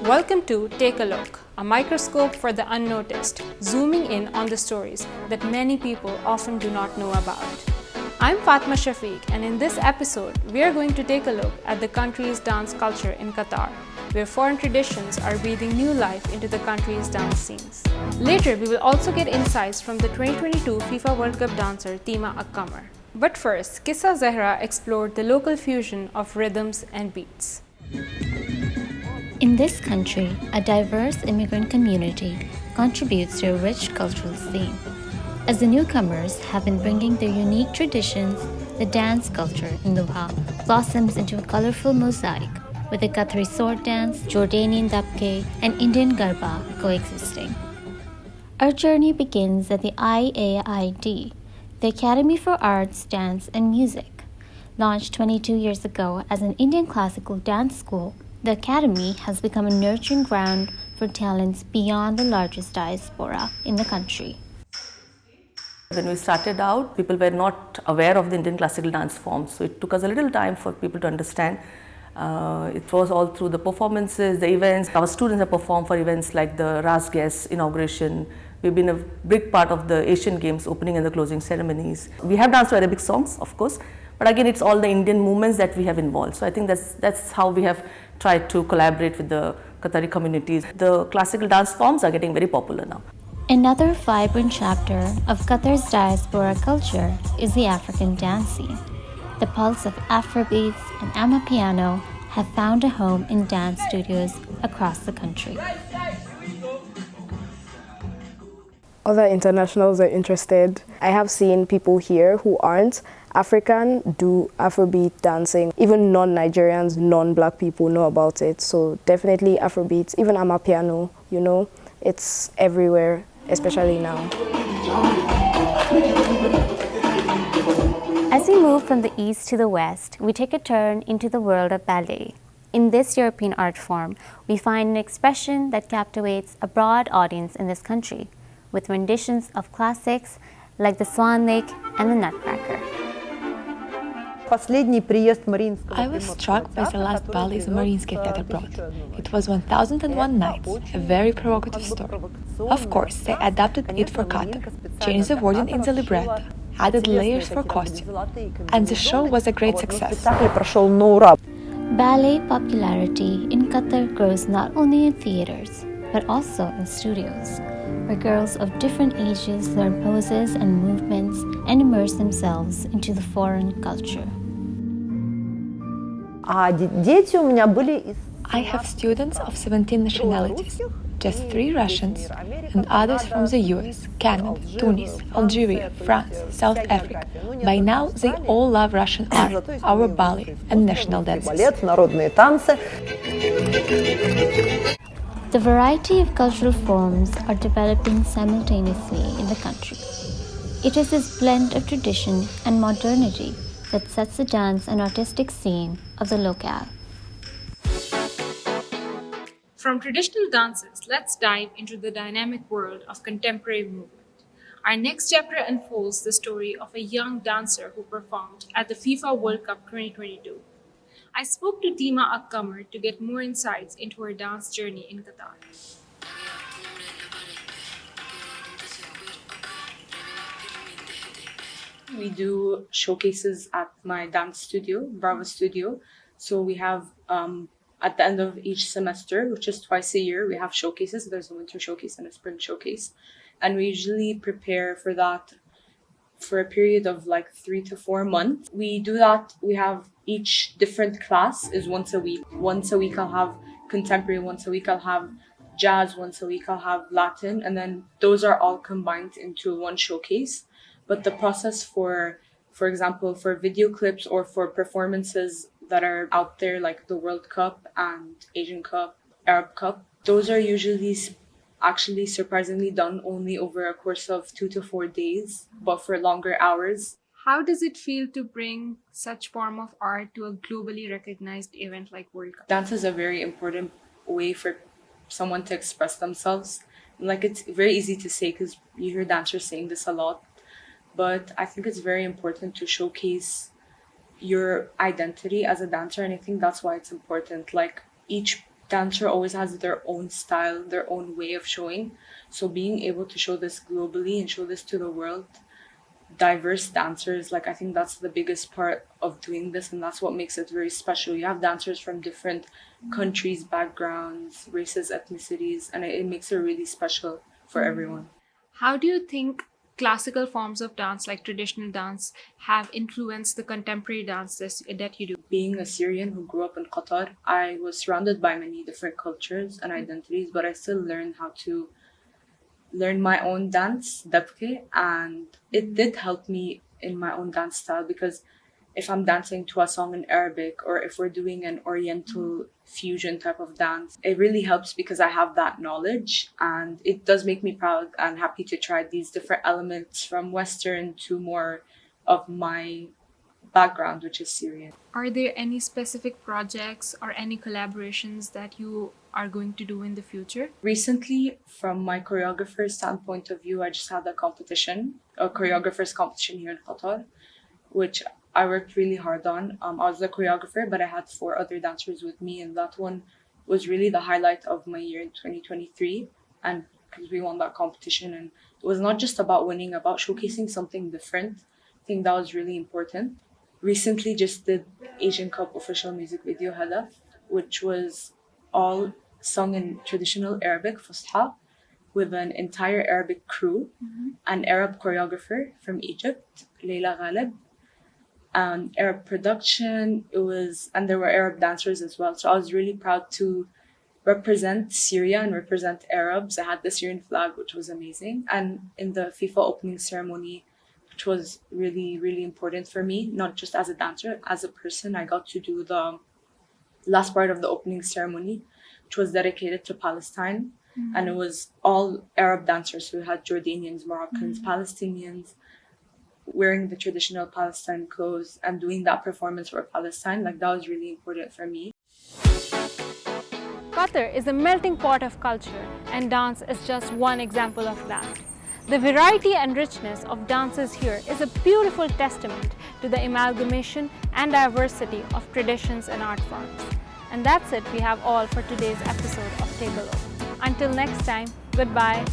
Welcome to Take a Look, a microscope for the unnoticed, zooming in on the stories that many people often do not know about. I'm Fatma Shafiq, and in this episode, we are going to take a look at the country's dance culture in Qatar, where foreign traditions are breathing new life into the country's dance scenes. Later, we will also get insights from the 2022 FIFA World Cup dancer Tima Akkamar. But first, Qissa Zahra explored the local fusion of rhythms and beats. In this country, a diverse immigrant community contributes to a rich cultural scene. As the newcomers have been bringing their unique traditions, the dance culture in Doha blossoms into a colorful mosaic, with the Qatari sword dance, Jordanian Dabka, and Indian garba coexisting. Our journey begins at the IAID, the Academy for Arts, Dance and Music. Launched 22 years ago as an Indian classical dance school, the Academy has become a nurturing ground for talents beyond the largest diaspora in the country. When we started out, people were not aware of the Indian classical dance forms, so it took us a little time for people to understand. It was all through the performances, the events. Our students have performed for events like the Ras Guest inauguration. We've been a big part of the Asian Games opening and the closing ceremonies. We have danced to Arabic songs, of course, but again, it's all the Indian movements that we have involved. So I think that's how we have tried to collaborate with the Qatari communities. The classical dance forms are getting very popular now. Another vibrant chapter of Qatar's diaspora culture is the African dance scene. The pulse of Afrobeats and Amapiano have found a home in dance studios across the country. Other internationals are interested. I have seen people here who aren't African do Afrobeat dancing. Even non-Nigerians, non-black people know about it. So definitely Afrobeats, even Amapiano, it's everywhere, especially now. As we move from the east to the west, we take a turn into the world of ballet. In this European art form, we find an expression that captivates a broad audience in this country, with renditions of classics like the Swan Lake and the Nutcracker. I was struck by the last ballet the Mariinsky Theatre brought. It was 1001 Nights, a very provocative story. Of course, they adapted it for Qatar, changed the wording in the libretto, added layers for costume, and the show was a great success. Ballet popularity in Qatar grows not only in theaters, but also in studios, where girls of different ages learn poses and movements and immerse themselves into the foreign culture. I have students of 17 nationalities, just 3 Russians, and others from the US, Canada, Tunis, Algeria, France, South Africa. By now, they all love Russian art, our ballet, and national dances. The variety of cultural forms are developing simultaneously in the country. It is this blend of tradition and modernity that sets the dance and artistic scene of the locale. From traditional dances, let's dive into the dynamic world of contemporary movement. Our next chapter unfolds the story of a young dancer who performed at the FIFA World Cup 2022. I spoke to Tima Akkamar to get more insights into her dance journey in Qatar. We do showcases at my dance studio, Bravo Studio. So we have, at the end of each semester, which is twice a year, we have showcases. There's a winter showcase and a spring showcase. And we usually prepare for that for a period of like 3 to 4 months. We do that. We have each different class is once a week. Once a week I'll have contemporary, once a week I'll have jazz, once a week I'll have Latin, and then those are all combined into one showcase. But the process for example, for video clips or for performances that are out there like the World Cup and Asian Cup, Arab Cup, those are usually actually surprisingly done only over a course of 2 to 4 days, but for longer hours. How does it feel to bring such form of art to a globally recognized event like World Cup? Dance is a very important way for someone to express themselves. Like, it's very easy to say because you hear dancers saying this a lot, but I think it's very important to showcase your identity as a dancer, and I think that's why it's important. Like, each dancer always has their own style, their own way of showing. So being able to show this globally and show this to the world, diverse dancers, like I think that's the biggest part of doing this, and that's what makes it very special. You have dancers from different countries, backgrounds, races, ethnicities, and it makes it really special for everyone. How do you think classical forms of dance, like traditional dance, have influenced the contemporary dance that you do? Being a Syrian who grew up in Qatar, I was surrounded by many different cultures and identities, but I still learned how to learn my own dance, Dabka, and it did help me in my own dance style, because if I'm dancing to a song in Arabic or if we're doing an Oriental fusion type of dance, it really helps because I have that knowledge, and it does make me proud and happy to try these different elements from Western to more of my background, which is Syrian. Are there any specific projects or any collaborations that you are going to do in the future? Recently, from my choreographer's standpoint of view, I just had a competition, a choreographer's competition here in Qatar, which I worked really hard on. I was the choreographer, but I had 4 other dancers with me, and that one was really the highlight of my year in 2023. And because we won that competition, and it was not just about winning, about showcasing something different. I think that was really important. Recently, just did Asian Cup official music video Hadaf, which was all sung in traditional Arabic, Fusha, with an entire Arabic crew, an Arab choreographer from Egypt, Leila Ghalib, and Arab production. And there were Arab dancers as well. So I was really proud to represent Syria and represent Arabs. I had the Syrian flag, which was amazing. And in the FIFA opening ceremony, which was really, really important for me, not just as a dancer, as a person, I got to do the last part of the opening ceremony, which was dedicated to Palestine. And it was all Arab dancers. So we had Jordanians, Moroccans, Palestinians, wearing the traditional Palestine clothes and doing that performance for Palestine. Like, that was really important for me. Qatar is a melting pot of culture, and dance is just one example of that. The variety and richness of dances here is a beautiful testament to the amalgamation and diversity of traditions and art forms. And that's it, we have all for today's episode of Take a Look. Until next time, goodbye.